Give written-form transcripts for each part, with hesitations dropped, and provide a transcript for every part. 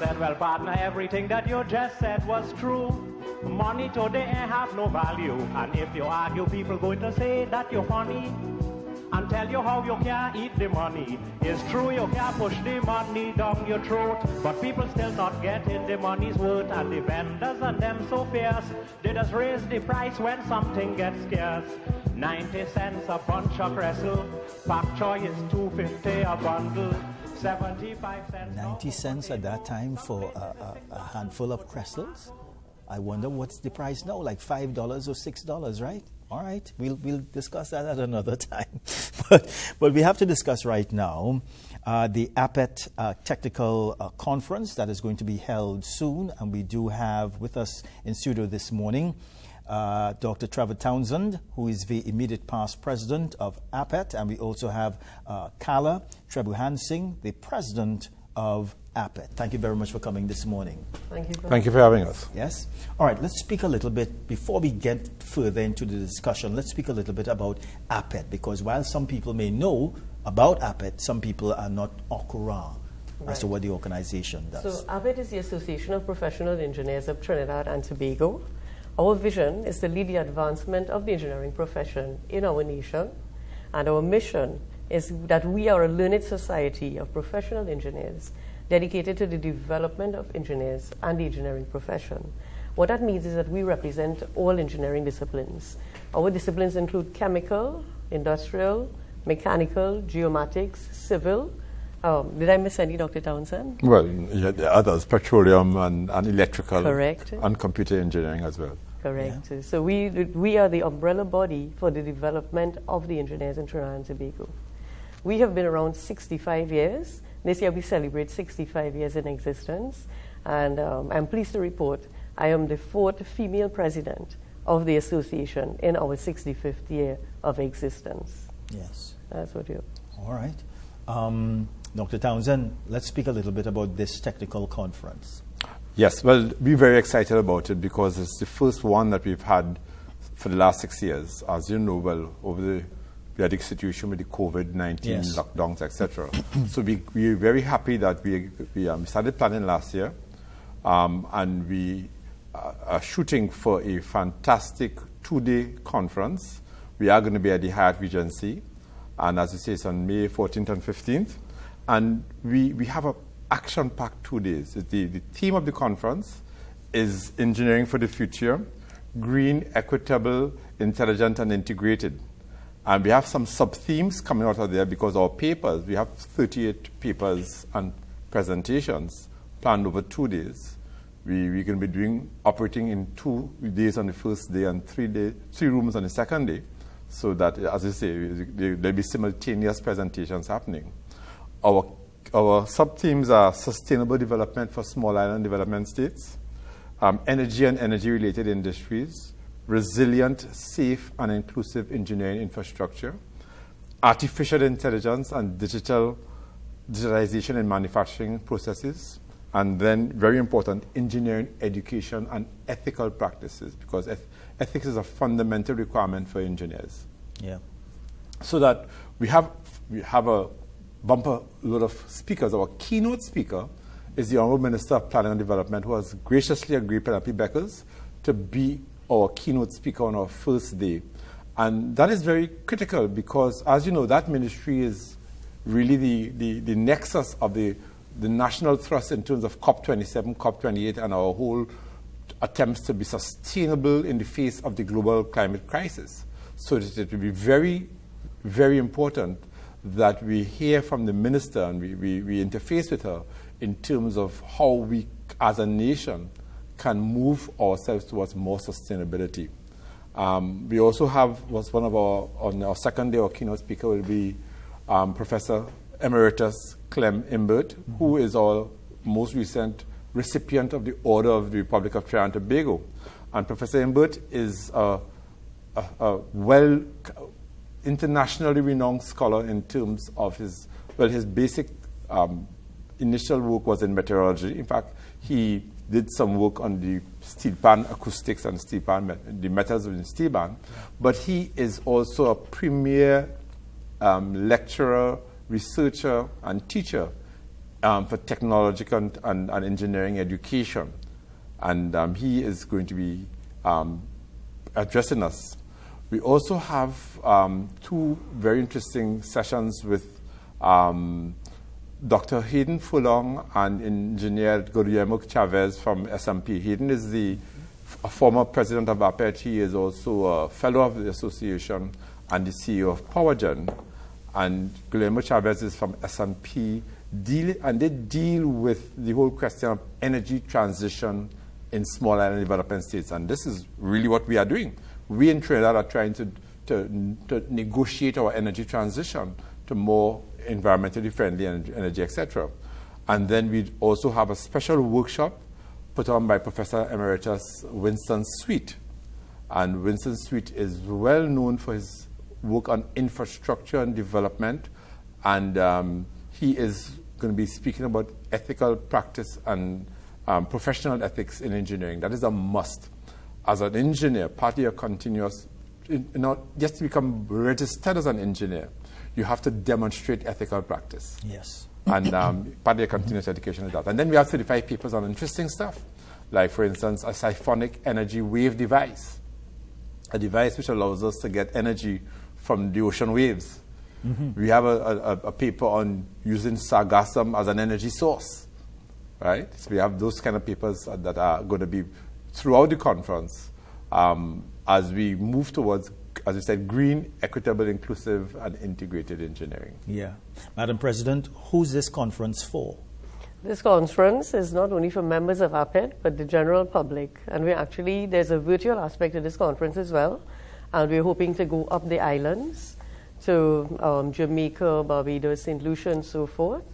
said, well, partner, everything that you just said was true. Money today have no value. And if you argue, people going to say that you're funny and tell you how you can't eat the money. It's true, you can't push the money down your throat, but people still not getting the money's worth. And the vendors and them so fierce, they just raise the price when something gets scarce. 90 cents a bunch of Cressel, pak choy is $2.50 a bundle. 75 cents. 90 cents at that time for a handful of Cressels? I wonder what's the price now, like $5 or $6, right? All right, we'll discuss that at another time. but we have to discuss right now the APETT technical conference that is going to be held soon, and we do have with us in studio this morning Dr. Trevor Townsend, who is the immediate past president of APETT, and we also have Kala Trebuhansing, the president of APETT. Thank you very much for coming this morning. Thank you. Thank you for having us. Yes? All right, let's speak a little bit, before we get further into the discussion, let's speak a little bit about APETT, because while some people may know about APETT, some people are not au courant as to what the organization does. So APETT is the Association of Professional Engineers of Trinidad and Tobago. Our vision is to lead the advancement of the engineering profession in our nation, and our mission is that we are a learned society of professional engineers dedicated to the development of engineers and the engineering profession. What that means is that we represent all engineering disciplines. Our disciplines include chemical, industrial, mechanical, geomatics, civil. Did I miss any, Dr. Townsend? Well, yeah, the others, petroleum and electrical. Correct. And computer engineering as well. Correct. Yeah. So we are the umbrella body for the development of the engineers in Trinidad and Tobago. We have been around 65 years. This year we celebrate 65 years in existence. And I'm pleased to report I am the 4th female president of the association in our 65th year of existence. Yes. That's what you. All right. Dr. Townsend, let's speak a little bit about this technical conference. Yes, well, we're very excited about it because it's the first one that we've had for the last 6 years. As you know, well, we had the situation with the COVID-19 lockdowns, etc. So we're very happy that we started planning last year, and we are shooting for a fantastic 2-day conference. We are going to be at the Hyatt Regency, and as you say, it's on May 14th and 15th. And we have an action-packed 2 days. The theme of the conference is Engineering for the Future, Green, Equitable, Intelligent, and Integrated. And we have some sub-themes coming out of there because our papers, we have 38 papers and presentations planned over 2 days. We're going to be operating in 2 days on the first day and 3 rooms on the second day, so that, as I say, there'll be simultaneous presentations happening. Our sub-themes are sustainable development for small island development states, energy and energy-related industries, resilient, safe, and inclusive engineering infrastructure, artificial intelligence and digitalization in manufacturing processes, and then, very important, engineering education and ethical practices, because ethics is a fundamental requirement for engineers. Yeah. So that we have a bumper load of speakers. Our keynote speaker is the Honorable Minister of Planning and Development, who has graciously agreed, Penelope Beckers, to be our keynote speaker on our first day. And that is very critical because, as you know, that ministry is really the nexus of the national thrust in terms of COP27, COP28, and our whole attempts to be sustainable in the face of the global climate crisis. So it will be very, very important that we hear from the minister and we interface with her in terms of how we, as a nation, can move ourselves towards more sustainability. We also have, on our second day, our keynote speaker will be Professor Emeritus Clem Imbert, who is our most recent recipient of the Order of the Republic of Trinidad and Tobago. And Professor Imbert is a internationally renowned scholar in terms of his basic initial work was in meteorology. In fact, he did some work on the steel pan acoustics and steel pan, the metals within steel pan. But he is also a premier lecturer, researcher, and teacher for technological and engineering education. And he is going to be addressing us. We also have two very interesting sessions with Dr. Hayden Fulong and engineer Guillermo Chavez from SMP. Hayden is a former president of APETT. He is also a fellow of the association and the CEO of PowerGen. And Guillermo Chavez is from SMP, and they deal with the whole question of energy transition in small island development states. And this is really what we are doing. We in Trinidad are trying to negotiate our energy transition to more environmentally friendly energy, etc. And then we also have a special workshop put on by Professor Emeritus Winston Sweet. And Winston Sweet is well known for his work on infrastructure and development. And he is going to be speaking about ethical practice and professional ethics in engineering. That is a must. As an engineer, part of your continuous, just to become registered as an engineer, you have to demonstrate ethical practice. Yes. And part of your continuous education is that. And then we have 35 papers on interesting stuff, like, for instance, a siphonic energy wave device, a device which allows us to get energy from the ocean waves. Mm-hmm. We have a paper on using sargassum as an energy source, right? So we have those kind of papers that are going to be throughout the conference as we move towards, as you said, green, equitable, inclusive, and integrated engineering. Yeah. Madam President, who's this conference for? This conference is not only for members of APETT, but the general public. And there's a virtual aspect of this conference as well. And we're hoping to go up the islands to Jamaica, Barbados, St. Lucia, and so forth.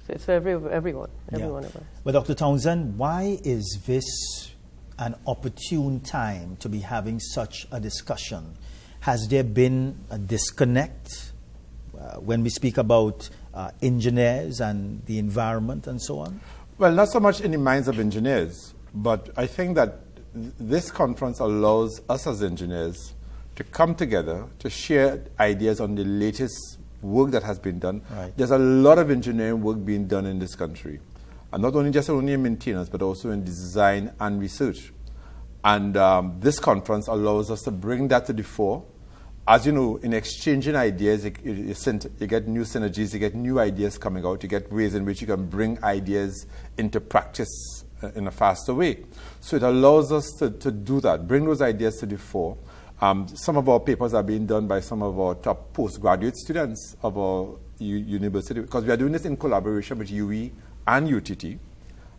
So it's for everyone of us. But Dr. Townsend, why is this an opportune time to be having such a discussion? Has there been a disconnect when we speak about engineers and the environment and so on? Well, not so much in the minds of engineers, but I think that this conference allows us as engineers to come together to share ideas on the latest work that has been done. Right. There's a lot of engineering work being done in this country. And not only in maintenance, but also in design and research. And this conference allows us to bring that to the fore. As you know, in exchanging ideas, you get new synergies, you get new ideas coming out, you get ways in which you can bring ideas into practice in a faster way. So it allows us to do that, bring those ideas to the fore. Some of our papers are being done by some of our top postgraduate students of our university, because we are doing this in collaboration with UE and UTT.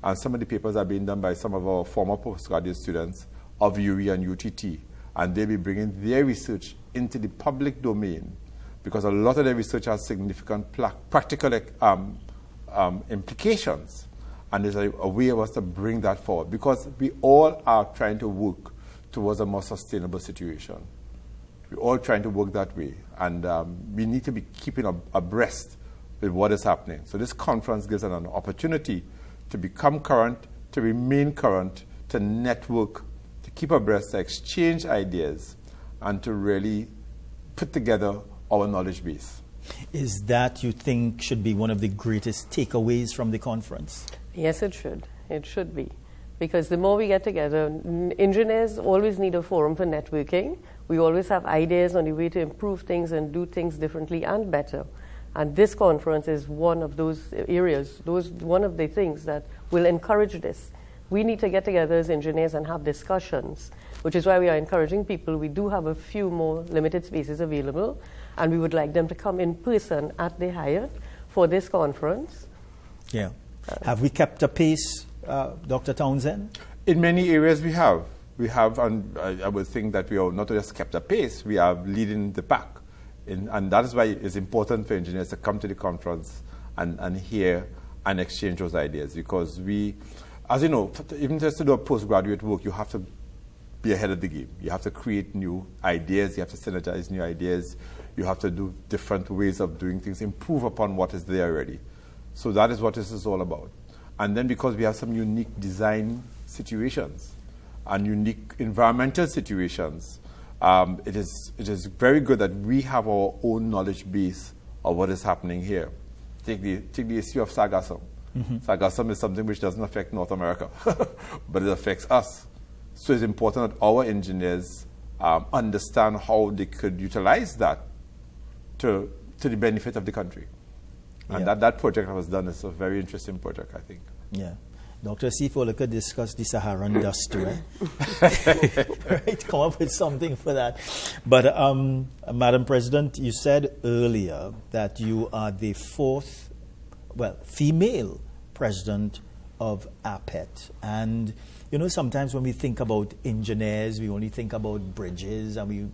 And some of the papers are being done by some of our former postgraduate students of UE and UTT. And they'll be bringing their research into the public domain, because a lot of their research has significant practical implications. And there's a way of us to bring that forward, because we all are trying to work towards a more sustainable situation. We're all trying to work that way. And we need to be keeping abreast with what is happening. So this conference gives us an opportunity to become current, to remain current, to network, to keep abreast, to exchange ideas, and to really put together our knowledge base. Is that, you think, should be one of the greatest takeaways from the conference? Yes, it should. It should be. Because the more we get together, engineers always need a forum for networking. We always have ideas on the way to improve things and do things differently and better. And this conference is one of those areas, one of the things that will encourage this. We need to get together as engineers and have discussions, which is why we are encouraging people. We do have a few more limited spaces available, and we would like them to come in person at the Hyatt for this conference. Yeah. Have we kept a pace, Dr. Townsend? In many areas we have. We have, and I would think that we have not just kept a pace, we are leading the pack. And that is why it's important for engineers to come to the conference and hear and exchange those ideas. Because we, as you know, even just to do a postgraduate work, you have to be ahead of the game. You have to create new ideas, you have to synergize new ideas, you have to do different ways of doing things, improve upon what is there already. So that is what this is all about. And then because we have some unique design situations and unique environmental situations, it is very good that we have our own knowledge base of what is happening here. Take the issue of sargassum. Sargassum is something which doesn't affect North America, but it affects us. So it's important that our engineers understand how they could utilize that to the benefit of the country. And that project that was done is a very interesting project, I think. Yeah. Dr. Sifola could discuss the Saharan dust too, right? Come up with something for that. But, Madam President, you said earlier that you are the fourth, female president of APETT. And, sometimes when we think about engineers, we only think about bridges and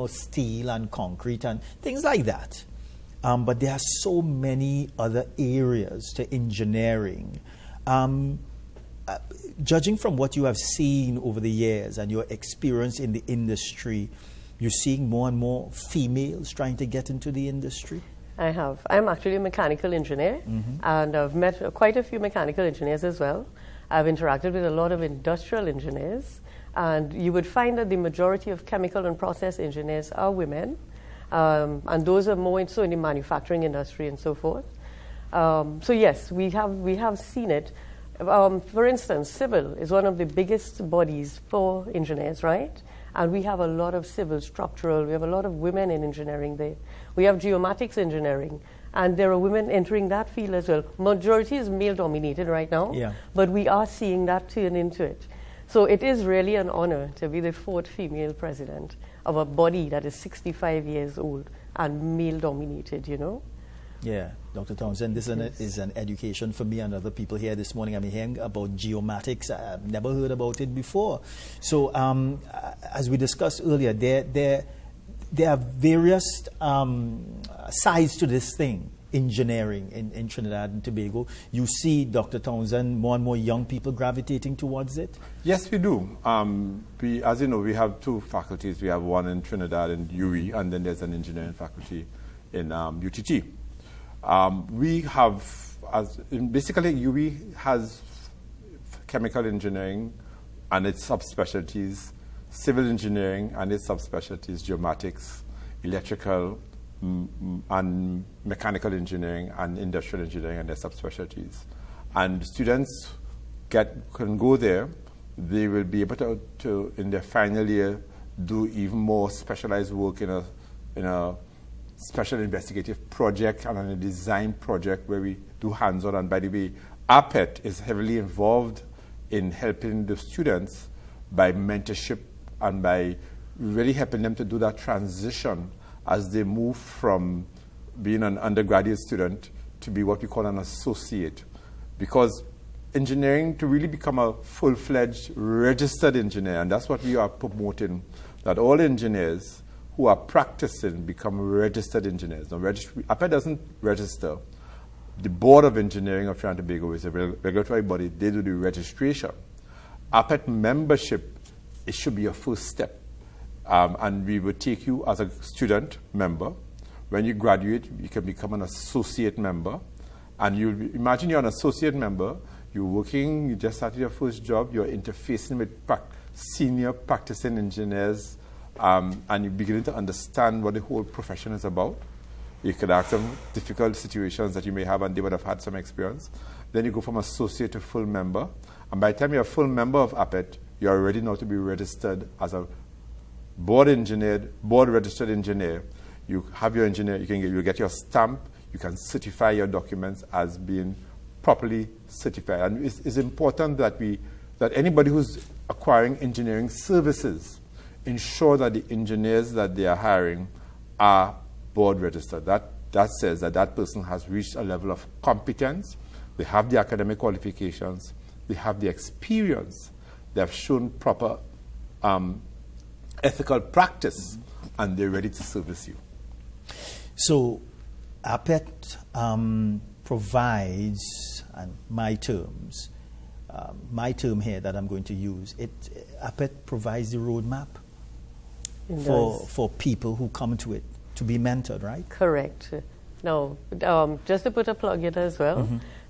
steel and concrete and things like that. But there are so many other areas to engineering. Judging from what you have seen over the years and your experience in the industry, you're seeing more and more females trying to get into the industry? I have. I'm actually a mechanical engineer, and I've met quite a few mechanical engineers as well. I've interacted with a lot of industrial engineers, and you would find that the majority of chemical and process engineers are women, and those are more in the manufacturing industry and so forth. So yes, we have seen it. For instance, civil is one of the biggest bodies for engineers, right? And we have a lot of civil structural, we have a lot of women in engineering there. We have geomatics engineering, and there are women entering that field as well. Majority is male dominated right now, but we are seeing that turn into it. So it is really an honor to be the fourth female president of a body that is 65 years old and male dominated, Yeah, Dr. Townsend, this is an education for me and other people here this morning. I'm hearing about geomatics. I've never heard about it before. So, as we discussed earlier, there are various sides to this thing, engineering in Trinidad and Tobago. You see, Dr. Townsend, more and more young people gravitating towards it? Yes, we do. As you know, we have two faculties. We have one in Trinidad and UE, and then there's an engineering faculty in UTT. We have, basically UE has chemical engineering and its subspecialties, civil engineering and its subspecialties, geomatics, electrical, and mechanical engineering and industrial engineering and their subspecialties. And students can go there. They will be able to in their final year, do even more specialized work in a special investigative project and on a design project where we do hands-on. And by the way, APETT is heavily involved in helping the students by mentorship and by really helping them to do that transition as they move from being an undergraduate student to be what we call an associate. Because engineering, to really become a full-fledged registered engineer, and that's what we are promoting, that all engineers who are practicing become registered engineers. Now, APETT doesn't register. The Board of Engineering of Trinidad and Tobago is a regulatory body. They do the registration. APETT membership, it should be a first step. And we will take you as a student member. When you graduate, you can become an associate member. And you imagine you're an associate member, you're working, you just started your first job, you're interfacing with senior practicing engineers, and you're beginning to understand what the whole profession is about. You could ask them difficult situations that you may have, and they would have had some experience. Then you go from associate to full member. And by the time you're a full member of APETT, you're ready now to be registered as a board registered engineer. You have your engineer, you get your stamp, you can certify your documents as being properly certified. And it's important that anybody who's acquiring engineering services ensure that the engineers that they are hiring are board registered. That says that person has reached a level of competence, they have the academic qualifications, they have the experience, they have shown proper ethical practice, and they're ready to service you. So APETT provides, and my term here that I'm going to use, APETT provides the roadmap for people who come to it to be mentored, right? Correct. Now, just to put a plug in as well,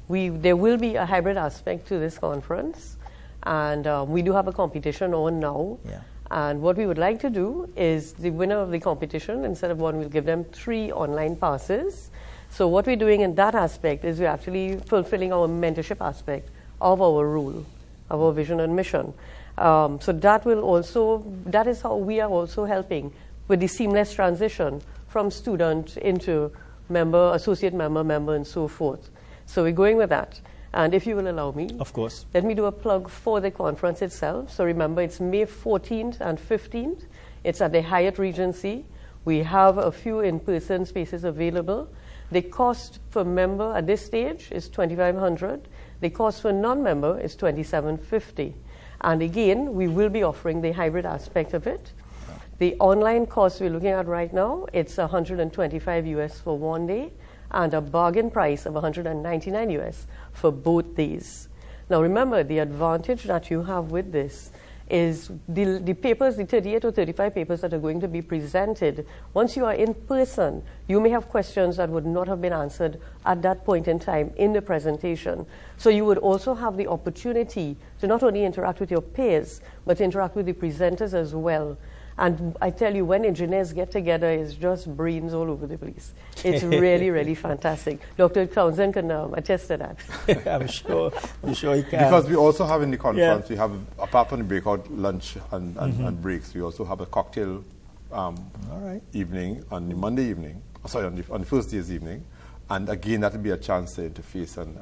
there will be a hybrid aspect to this conference, and we do have a competition on now. Yeah. And what we would like to do is the winner of the competition, instead of one, we'll give them 3 online passes. So what we're doing in that aspect is we're actually fulfilling our mentorship aspect of our role, of our vision and mission. So that is how we are also helping with the seamless transition from student into member, associate member, and so forth. So we're going with that. And if you will allow me, of course, let me do a plug for the conference itself. So remember, it's May 14th and 15th. It's at the Hyatt Regency. We have a few in-person spaces available. The cost for member at this stage is $2,500. The cost for non-member is $2,750. And again, we will be offering the hybrid aspect of it. The online cost we're looking at right now, it's $125 US for one day and a bargain price of $199 US for both days. Now remember, the advantage that you have with this is the papers, the 38 or 35 papers that are going to be presented. Once you are in person, you may have questions that would not have been answered at that point in time in the presentation. So you would also have the opportunity to not only interact with your peers, but interact with the presenters as well. And I tell you, when engineers get together, it's just brains all over the place. It's really, really fantastic. Dr. Townsend can attest to that. I'm sure he can. Because we also have in the conference, we have, apart from the breakout lunch and breaks, we also have a cocktail evening on the Monday evening, on the first day's evening. And again, that will be a chance to interface and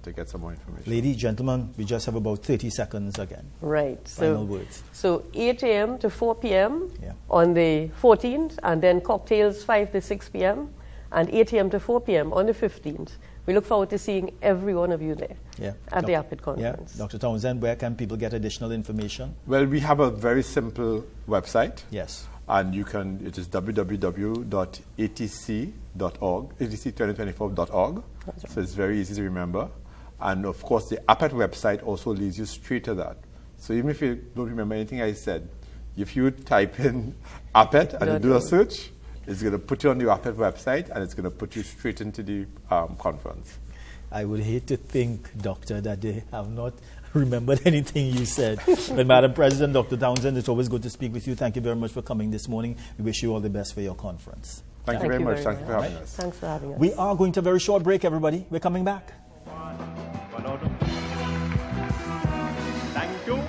to get some more information. Ladies, gentlemen, we just have about 30 seconds again. Right. Final words. So 8 a.m. to 4 p.m. On the 14th, and then cocktails 5 to 6 p.m. and 8 a.m. to 4 p.m. on the 15th. We look forward to seeing every one of you there at the APETT conference. Dr. Townsend, where can people get additional information? Well, we have a very simple website. Yes. And it is www.atc.org, atc2024.org. So it's very easy to remember. And of course, the APETT website also leads you straight to that. So even if you don't remember anything I said, if you type in APETT and you do a search, it's going to put you on the APETT website and it's going to put you straight into the conference. I would hate to think, Doctor, that they have not remembered anything you said. But Madam President, Dr. Townsend, it's always good to speak with you. Thank you very much for coming this morning. We wish you all the best for your conference. Thank you very much. Thank you for having us. Thanks for having us. We are going to a very short break, everybody. We're coming back. Thank you.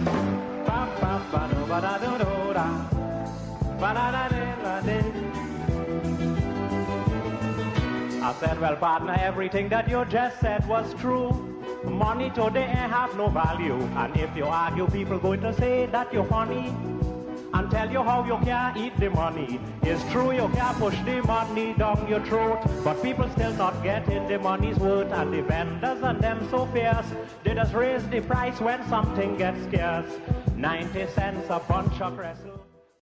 I said, well, partner, everything that you just said was true. Money today ain't have no value. And if you argue, people going to say that you're funny and tell you how you can't eat the money. It's true, you can't push the money down your throat, but people still not getting the money's worth. And the vendors and them so fierce, they just raise the price when something gets scarce. 90 cents a bunch of crystals.